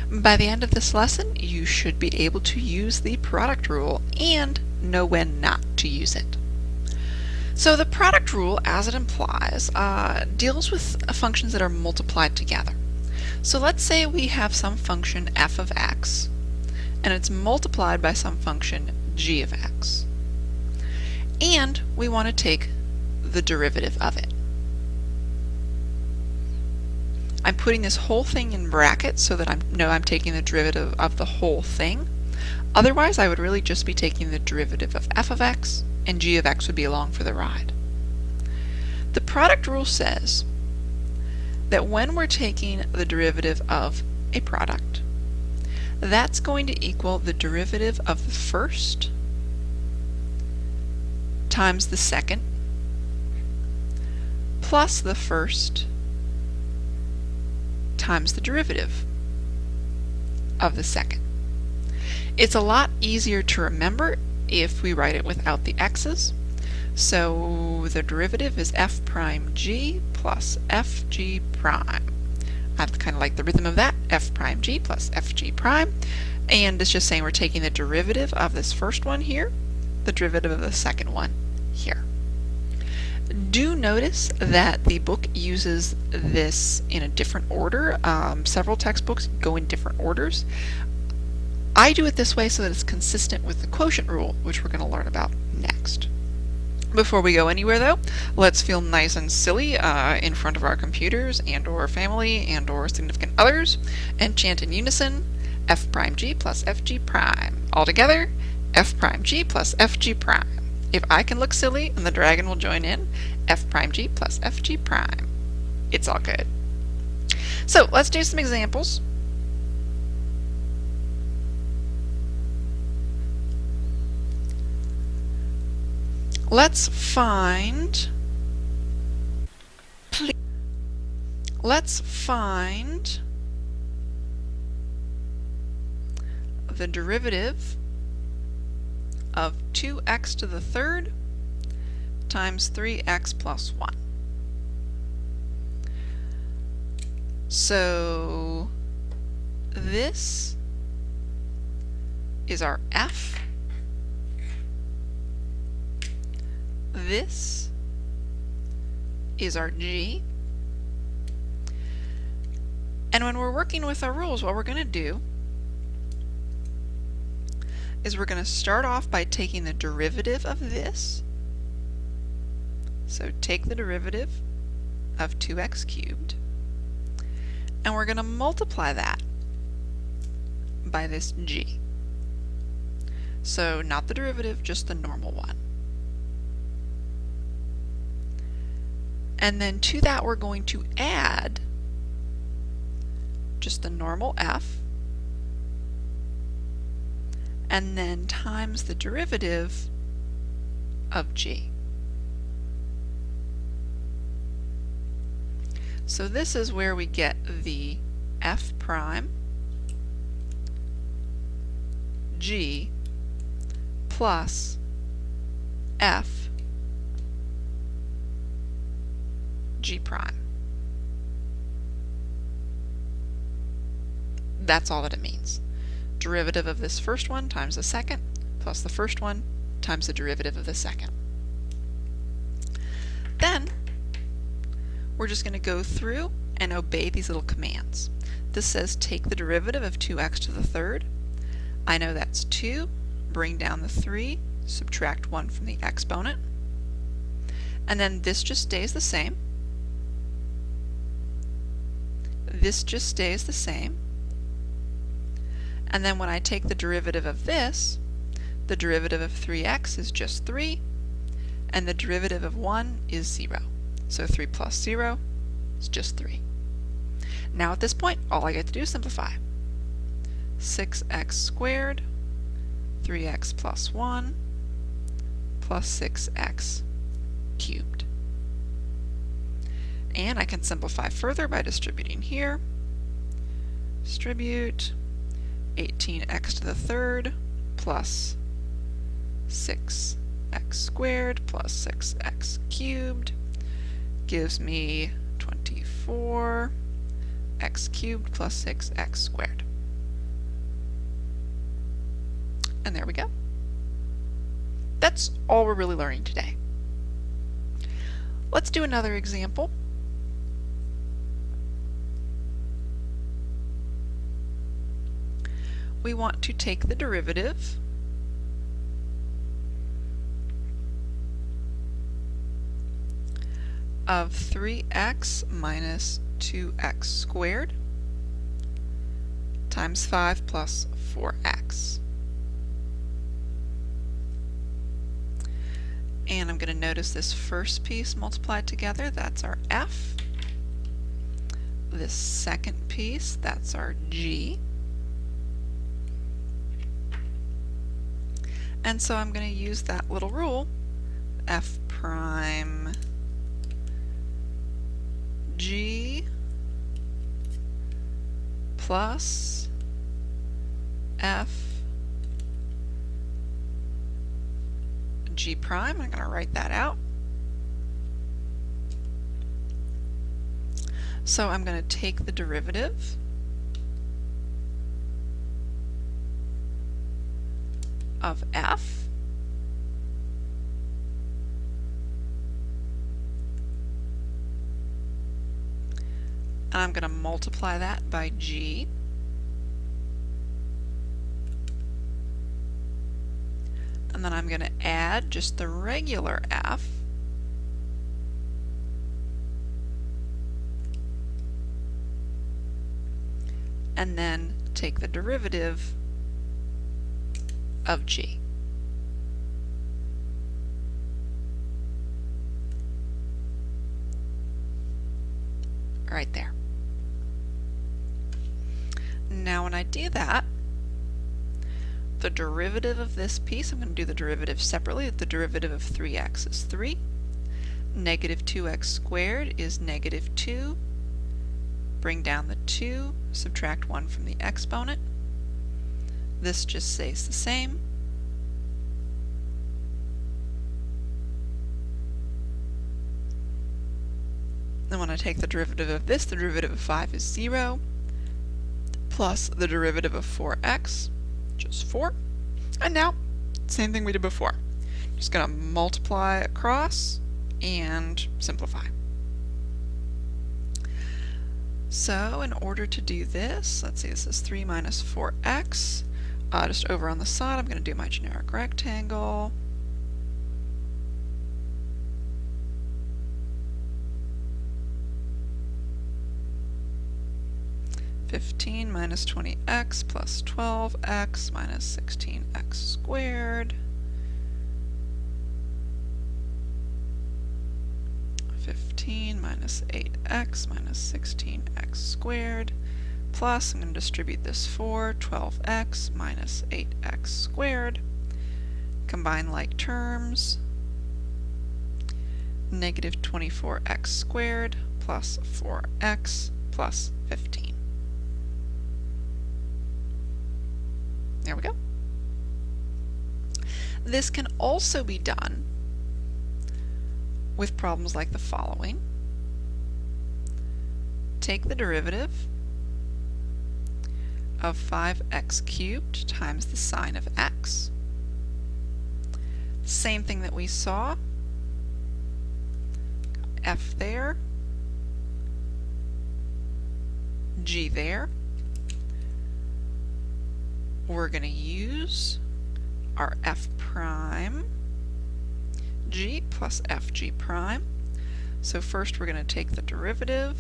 By the end of this lesson, you should be able to use the product rule and know when not to use it. So the product rule, as it implies, deals with functions that are multiplied together. So let's say we have some function f of x, and it's multiplied by some function g of x. And we want to take the derivative of it. I'm putting this whole thing in brackets so that I know I'm taking the derivative of the whole thing. Otherwise, I would really just be taking the derivative of f of x, and g of x would be along for the ride. The product rule says that when we're taking the derivative of a product, that's going to equal the derivative of the first times the second plus the first times the derivative of the second. It's a lot easier to remember if we write it without the x's. So the derivative is f prime g plus fg prime. I kind of like the rhythm of that, f prime g plus fg prime. And it's just saying we're taking the derivative of this first one here, the derivative of the second one here. Do notice that the book uses this in a different order. Several textbooks go in different orders. I do it this way so that it's consistent with the quotient rule, which we're going to learn about next. Before we go anywhere though, let's feel nice and silly in front of our computers and or family and or significant others and chant in unison f prime g plus fg prime. All together, f prime g plus fg prime. If I can look silly and the dragon will join in, f prime g plus fg prime. It's all good. So let's do some examples. Let's find the derivative of 2x to the third times 3x plus 1. So this is our f. This is our g. And when we're working with our rules, what we're going to do is we're going to start off by taking the derivative of this. So take the derivative of 2x cubed, and we're going to multiply that by this g. So not the derivative, just the normal one. And then to that we're going to add just the normal f, and then times the derivative of g. So this is where we get the f prime g plus f g prime. That's all that it means. Derivative of this first one times the second plus the first one times the derivative of the second. Then we're just going to go through and obey these little commands. This says take the derivative of 2x to the third. I know that's 2. Bring down the 3, subtract 1 from the exponent. And then this just stays the same. This just stays the same. And then when I take the derivative of this, the derivative of 3x is just 3, and the derivative of 1 is 0. So 3 plus 0 is just 3. Now at this point, all I get to do is simplify. 6x squared, 3x plus 1, plus 6x cubed. And I can simplify further by distributing here. Distribute 18x to the third plus 6x squared plus 6x cubed gives me 24x cubed plus 6x squared. And there we go. That's all we're really learning today. Let's do another example. We want to take the derivative of 3x minus 2x squared times 5 plus 4x. And I'm going to notice this first piece multiplied together, that's our f. This second piece, that's our g. And so I'm going to use that little rule, f prime g plus f g prime. I'm going to write that out. So I'm going to take the derivative of f and I'm going to multiply that by g, and then I'm going to add just the regular f and then take the derivative of g. Right there. Now when I do that, the derivative of this piece, I'm going to do the derivative separately. The derivative of 3x is 3. Negative 2x squared is negative 2. Bring down the 2, subtract 1 from the exponent. This just stays the same. Then when I take the derivative of this, the derivative of 5 is 0, plus the derivative of 4x, just 4. And now, same thing we did before. Just going to multiply across and simplify. So in order to do this, let's see, this is 3 minus 4x. Just over on the side, I'm going to do my generic rectangle. (15 minus 20x plus 12x minus 16x squared). 15 minus 8x minus 16x squared, plus, I'm going to distribute this 4, 12x minus 8x squared. Combine like terms. Negative 24x squared plus 4x plus 15. There we go. This can also be done with problems like the following. Take the derivative of 5x cubed times the sine of x. Same thing that we saw. F there, g there. We're going to use our f prime g plus fg prime. So first we're going to take the derivative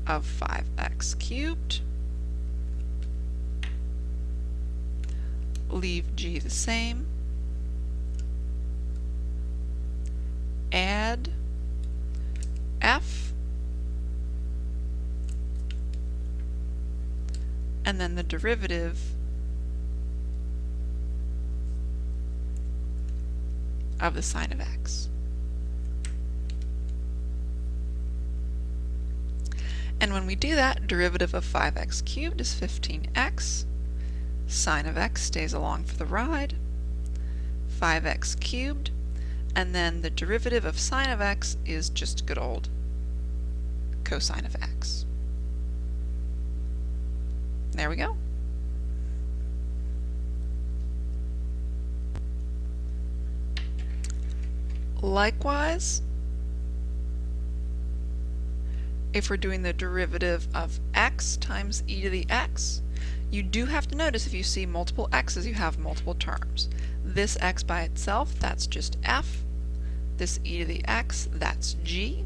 of 5x cubed, leave g the same, add f, and then the derivative of the sine of x. And when we do that, derivative of 5x cubed is 15x. Sine of x stays along for the ride. 5x cubed. And then the derivative of sine of x is just good old cosine of x. There we go. Likewise, if we're doing the derivative of x times e to the x, you do have to notice if you see multiple x's, you have multiple terms. This x by itself, that's just f. This e to the x, that's g.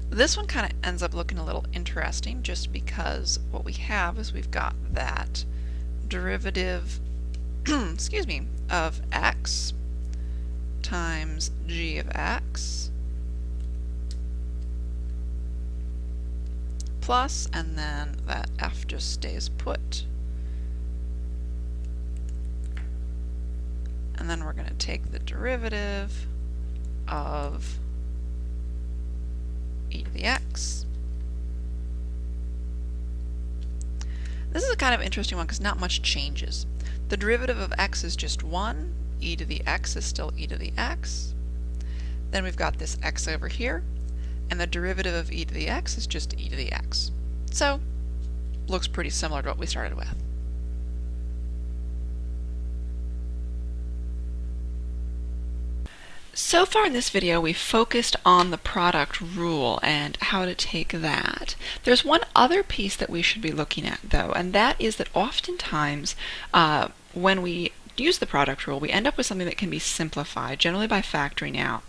This one kind of ends up looking a little interesting just because what we have is we've got that derivative excuse me, of x times g of x plus, and then that f just stays put. And then we're going to take the derivative of e to the x. This is a kind of interesting one because not much changes. The derivative of x is just 1, e to the x is still e to the x. Then we've got this x over here, and the derivative of e to the x is just e to the x. So, looks pretty similar to what we started with. So far in this video, we've focused on the product rule and how to take that. There's one other piece that we should be looking at, though, and that is that oftentimes when we use the product rule, we end up with something that can be simplified, generally by factoring out.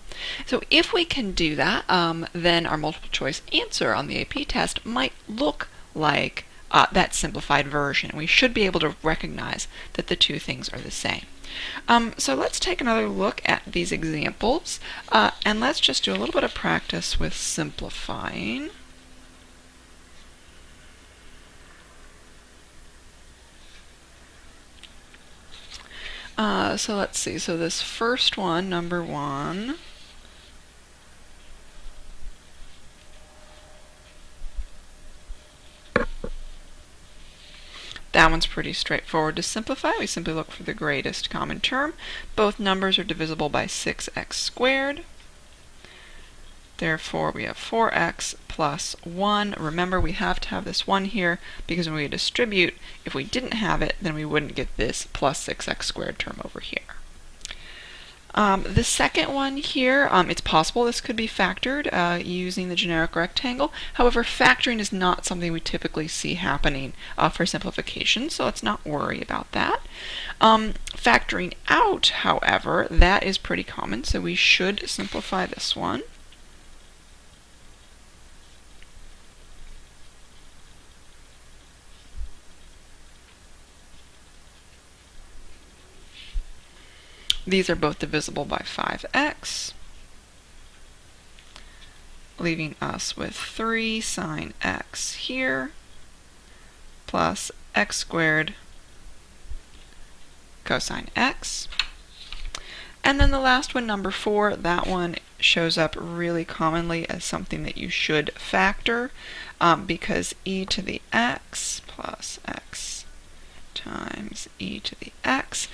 So if we can do that, then our multiple choice answer on the AP test might look like that simplified version. We should be able to recognize that the two things are the same. So let's take another look at these examples, and let's just do a little bit of practice with simplifying. So let's see, so this first one, number 1, that one's pretty straightforward to simplify. We simply look for the greatest common term. Both numbers are divisible by 6x squared. Therefore, we have 4x plus 1. Remember, we have to have this 1 here because when we distribute, if we didn't have it, then we wouldn't get this plus 6x squared term over here. The second one here, it's possible this could be factored using the generic rectangle. However, factoring is not something we typically see happening for simplification, so let's not worry about that. Factoring out, however, that is pretty common, so we should simplify this one. These are both divisible by 5x, leaving us with 3 sine x here, plus x squared cosine x. And then the last one, number 4, that one shows up really commonly as something that you should factor because e to the x plus x times e to the x,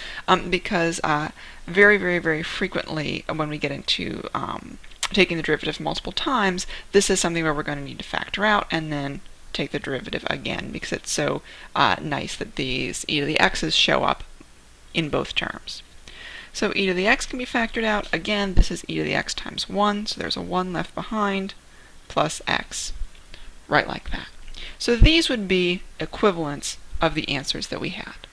because very, very, very frequently when we get into taking the derivative multiple times, this is something where we're going to need to factor out and then take the derivative again because it's so nice that these e to the x's show up in both terms. So e to the x can be factored out. Again, this is e to the x times 1, so there's a 1 left behind, plus x, right like that. So these would be equivalents of the answers that we had.